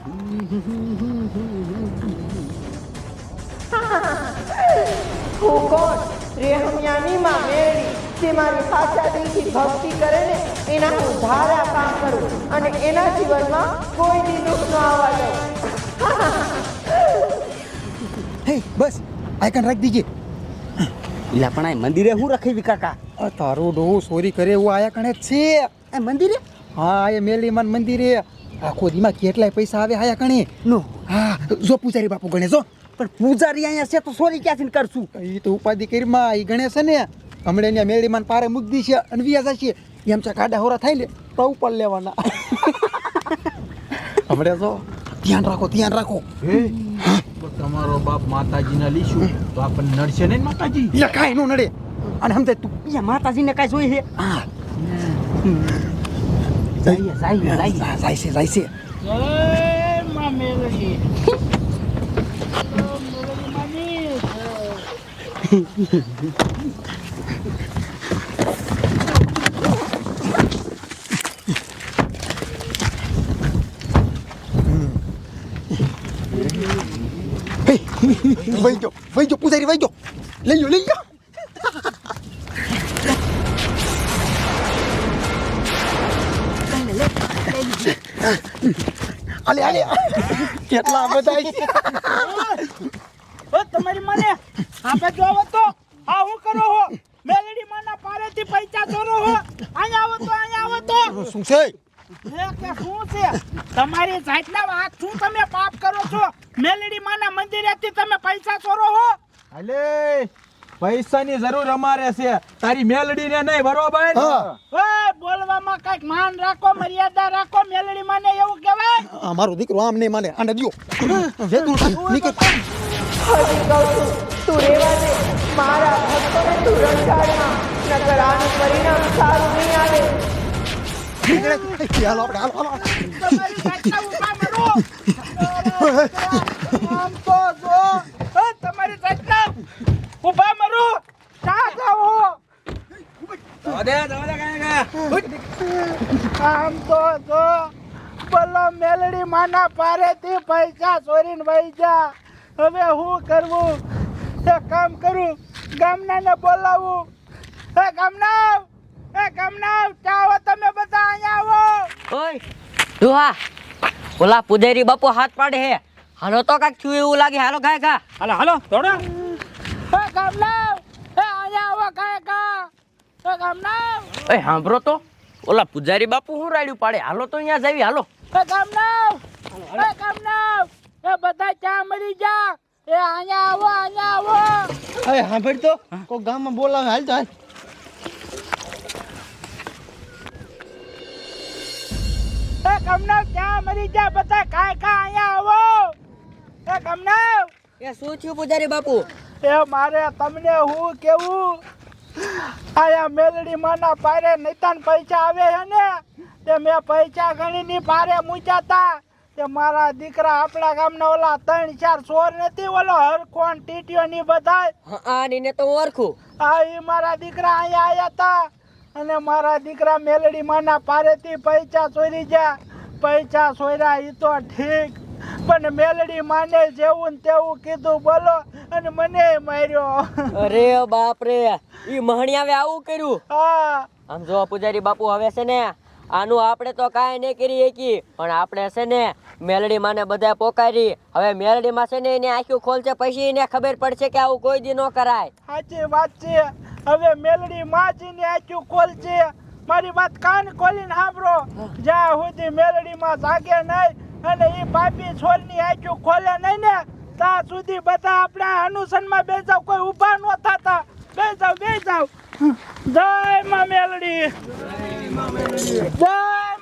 હું કોણ? રેહમિયાની માં મેળી જે મારી સાચા દિલથી ભક્તિ કરે ને એના હું ધારા કામ કરું અને એના જીવનમાં કોઈ દી દુઃખ ન આવવા દઉં. હે બસ આઈકન રાખી દીજે. એટલે પણ આ મંદિરે હું રખેવી કાકા? તારું ડોહું ચોરી કરે એવું આયા કણે જ છે. એ મંદિરે? હા એ મેલીમાન મંદિરે આખો દીમાં કેટલાય પૈસા આવે આયા કણે. નો હા જો પૂજારી બાપુ ગણે જો. પણ પૂજારી અહીંયા છે તો ચોરી ક્યાંથી કરશું? એ તો ઉપાધિ કરીમાં એ ગણે છે ને હમણે ત્યાં મેલીમાન પારે મૂકી દી છે અને વ્યાજ છે એમ છે કાડા હોરા થાય ને તો ઉપર લેવાના. હમણે જો ધ્યાન રાખો ધ્યાન રાખો. તમારો બાપ માતાજીના લીશું તો આપણને નડશે નહીં માતાજી? એટલે કાંઈ નો નડે. અને સમજાય તું અહીંયા માતાજીને કાંઈ જોઈ છે? હા જાય છે. જાય છે. જય માં મેલડી. વહી જો પૂજારી વહી જો. લઈ લો. આલે કેટલા બધા તમારી મને આપે જોવો તો આ હું કરો હો? મેલડી માના પારેથી પૈસા ચોરો હો? અહીંયા આવો તો શું છે? કે શું છે તમારી જાતના વાત? શું તમે પાપ કરો છો? મેલડી માના મંદિરેથી તમે પૈસા ચોરો હો? અલે પૈસાની જરૂર અમારે છે, તારી મેલડીને નહીં, બરોબર? ઓય બોલવામાં કઈક માન રાખો, મર્યાદા રાખો. મેલડી માને એવું કહેવાય? મારો દીકરો આમ નહીં માને. આને દિયો. નીકળ. હજી કહું છું, તું રહેવા દે. મારા ભક્તોને તું રંગાડમાં, નકર આનું પરિણામ સારું નહીં આવે. હાલો આપણે હાલો. તમારી જાતના ઊભા મરો. આમ તો જો તમારી જાતના ઊભા મરો. ક્યાં જાઓ? આમ તો જો બોલો મેલડી માના પારેથી પૈસા ચોરીને વહી જા. હવે હું કરવું? એક કામ કરું, ગામનાને બોલાવું. ગામના ચાવો તમે બધા અહીંયા આવો. ઓય દુહા, ઓલા પૂજારી બાપુ હાથ પાડે હે. હાલો તો કાક થયું એવું લાગે. હાલો ગાય ગા. હાલો દોડો. ગામના અહીંયા આવો ગાયકા. ગામના ઓય સાંભળો તો, ઓલા પૂજારી બાપુ શું રાડ્યું પાડે? હાલો તો અહીંયા જાવી. હાલો ગામના બધા ચા મરી જા. અહીંયા આવો. સાંભળ તો કોઈ ગામમાં બોલાવે. હાલ તો હાલ. ગામના ચા મરી જા. બધા કાયકા અહીંયા આવો. ગામના એ શું થયું પૂજારી બાપુ? એ મારે તમને હું કેવું, આયા મેલડી માના પારે નૈતાન પૈસા આવે છે ને, તે મેં પૈસા ગણીની પારે મૂક્યા તા. તે મારા દીકરા આપણા ગામના ઓલા 3-4 ચોર નથી, ઓલો હરખોન ટીટીઓ ની બધાય. હા નીને તો ઓળખું. આ ઈ મારા દીકરા અહીંયા આયા તા અને મારા દીકરા મેલડી માના પારેથી પૈસા ચોરી ગયા. પૈસા ચોર્યા ઈ તો ઠીક, પણ મેલડી માને જેવું ને તેવું કીધું બોલો, અને મને માર્યો. અરે બાપ રે, ઈ મહણી આવે આવું કર્યું? હા આમ જો પૂજારી બાપુ, હવે છે ને આનું આપણે તો કાંઈ નહીં કરી શકી, પણ આપણે છે ને મેલડી માને બધા પોકારી. હવે મેલડી માં છે ને એને આંખું ખોલશે, પછી એને ખબર પડશે કે આવું કોઈ દી ન કરાય. સાચી વાત છે. હવે મેલડી માજી ને આંખું ખોલશે. મારી વાત કાન ખોલીને સાંભળો. જ્યાં સુધી મેલડી માં જાગે નહીં અને ઈ પાપી છોલની આંખું ખોલે નહીં ને, ત્યાં સુધી બધા આપણા અનુસનમાં બેસાવ. કોઈ ઊભા ન થતા. બેસાવ. જય માં મેલડી. જય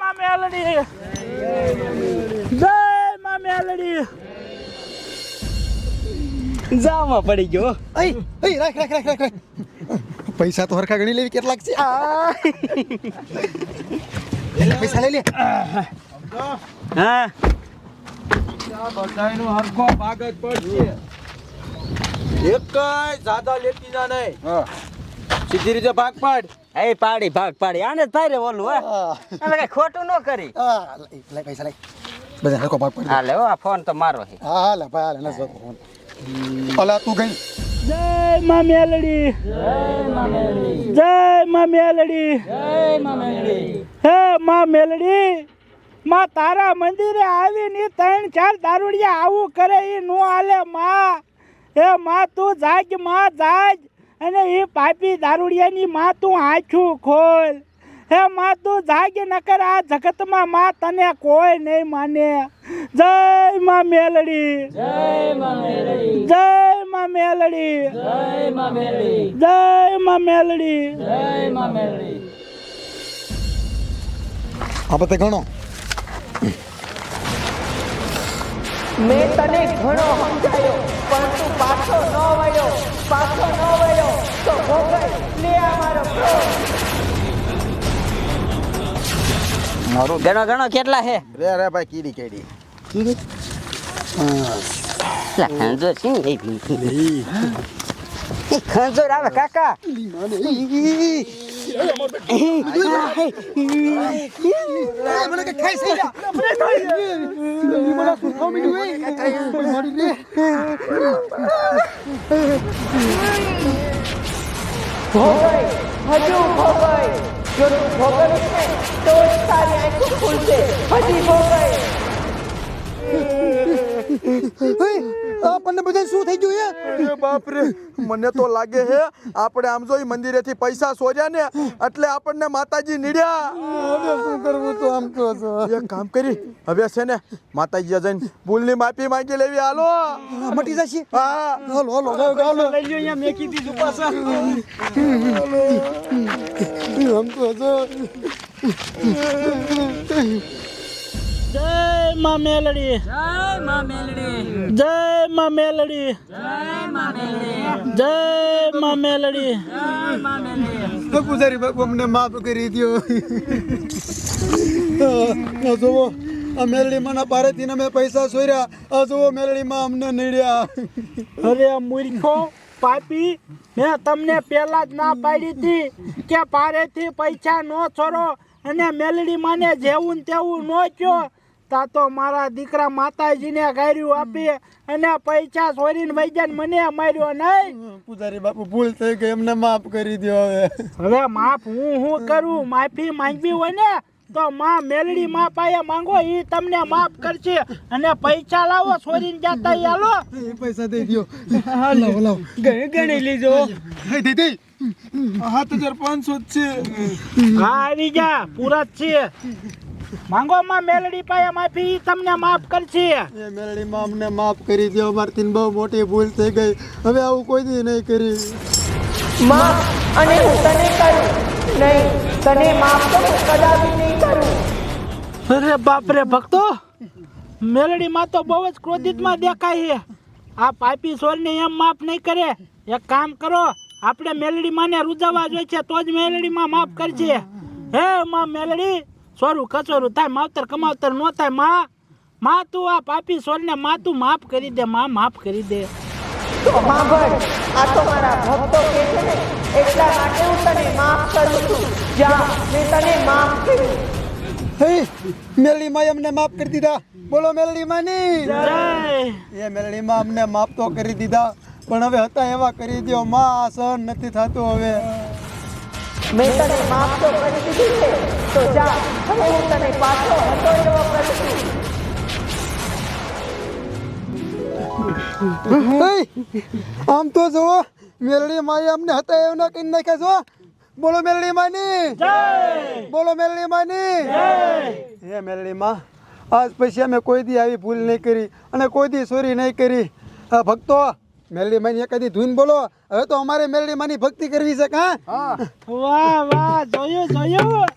માં મેલડી. જય માં મેલડી. જામાં પડી ગયો. રાખ. પૈસા તો હરખા ગણી લેવી. કેટલાક છે? પૈસા લઈ લે. હા બધાયનો હરખો ભાગ જ પડશે. એક જ્યાદા લેતી ના નહીં. સીધી રીતે ભાગ પાડ. એ પાડી ભાગ પાડી. આને જ થાય રે ઓલું. હે કઈ ખોટું ન કરી. લઈ પૈસા લઈ. બધા હરકો ભાગ પડી હા લેવો આ ફોન તો મારો છે હા હાલે ભાઈ હાલે નસો ફોન ઓલા તું ગઈ જય માં મેલડી જય માં મેલડી હે માં મેલડી માં તારા મંદિરે આવીને 3-4 દારૂડિયા આવું કરે એ નો હાલે માં હે માં તું જાગ માં જાગ અને એ પાપી દારૂડિયાની માં તું આંખું ખોલ હે માં તું જાગ નકર આ જગતમાં માં તને કોઈ નહીં માને જય માં મેલડી જય માં મેલડી જય માં મેલડી જય માં મેલડી જય માં મેલડી જય માં મેલડી આ બધે ઘણો મેં તને ઘણો સમજાયો પણ તું પાછો ન વળ્યો તો ભોગવ લે આ મારો ક્રોધ. મારું ગણો ગણો કેટલા છે રે ભાઈ કીડી કેડી ખંજોર છે ને એ ખંજોર આવે કાકા મને કે ખાઈ સઈ જા મને સુખાવ મીડું એ મારી રે હજુ ભોગવ. જો તું ભોગવીશ ને તો જ તારી આંખો ખુલશે. હજી ભોગવ. આપણને બધા શું થઈ ગયું અરે બાપ રે મને તો લાગે હે આપણે આમ જોઈ મંદિરેથી પૈસા સોર્યા ને એટલે આપણને માતાજી નીડ્યા હવે શું કરવું તો આમ તો એક કામ કરી હવે છે ને માતાજી જઈને ભૂલની માફી માંગી લેવી હાલો મટી જશે હા હાલો હાલો ગાવ ગાવ લો લઈ લ્યો અહીંયા મેકી દીધું પાછા આમ તો જો જય માં મેલડી જય માં મેલડી જય માં મેલડી જય માં મેલડી જય માં મેલડી જય માં મેલડી પૂજારી બાપુ અમને માફ કરી દો આ જોવો આ મેલડી માના પારેથી મેં પૈસા સોર્યા આ જોવો મેલડી માં અમને નડ્યા અરે મૂર્ખો પાપી મેં તમને પહેલા જ ના પાડી હતી કે પારેથી પૈસા નો છોરો અને મેલડી માને જેવું ને તેવું નો કયો તા તો મારા દીકરા માતાજીને ગાર્યું આપી અને પૈસા ચોરીને વૈજાને મને માર્યો નહીં. પૂજારી બાપુ ભૂલ થઈ ગઈ એમને માફ કરી દો હવે માફ હું કરું? માફી માંગવી હોય ને તો માં મેલડી માં પાયે માંગો એ તમને માફ કરશે અને પૈસા લાવો ચોરીને જાતા ઈ હાલો. એ પૈસા દઈ દો લાવો લાવો ગણી લીજો દઈ દઈ 7500 જ છે હા આવી જા પૂરા જ છે માંગો માં મેલડી પાયે માફી ઈ તમને માફ કરશે. એ મેલડી માં અમને માફ કરી દો અમારથી બહુ મોટી ભૂલ થઈ ગઈ હવે આવું કોઈ દી નહીં કરી માં અને હું તને કરું નહીં. તને માફ તો હું કદાપી નહીં કરું. અરે બાપરે ભક્તો મેલડી માં તો બહુ જ ક્રોધિતમાં દેખાય છે. આ પાપી સોરને એમ માફ નહીં કરે. એક કામ કરો આપણે મેલડી માને રૂજાવા જોઈએ છે તો જ મેલડી માં માફ કરશે. હે માં મેલડી સોરું કચોરું થાય માવતર કમાવતર નો થાય માં તું આ પાપી સોરને માં તું માફ કરી દે માં માફ કરી દે. તો સાંભળ, આ તો મારા ભક્તો કે છે ને એટલા માટે હું તને માફ કરું છું. જા, મેં તને માફ કર્યું. હે મેલડી માં અમને માફ કરી દીધા બોલો મેલડી માની જય એ મેલડી માં અમને માફ તો કરી દીધા પણ હવે હતા એવા કરી દો માં આ સહન નથી થતું હવે મેં તને માફ તો કરી દીધી છે તો જા, હવે હું તને પાછો હતો એવો કરું છું. આમ તો જુઓ મેલડી માએ અમને હતા એવું ના કઈ નાખ્યા છો બોલો મેલડી માની બોલો મેલડી માની હે મેલડી માં આજ પછી અમે કોઈ દી આવી ભૂલ નહીં કરી અને કોઈ દી ચોરી નહીં કરી આ ભક્તો મેલડી માની એકાદી ધૂન બોલો હવે તો અમારે મેલડી માની ભક્તિ કરવી છે કા વાહ વાહ જોયું જોયું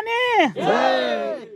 માની જય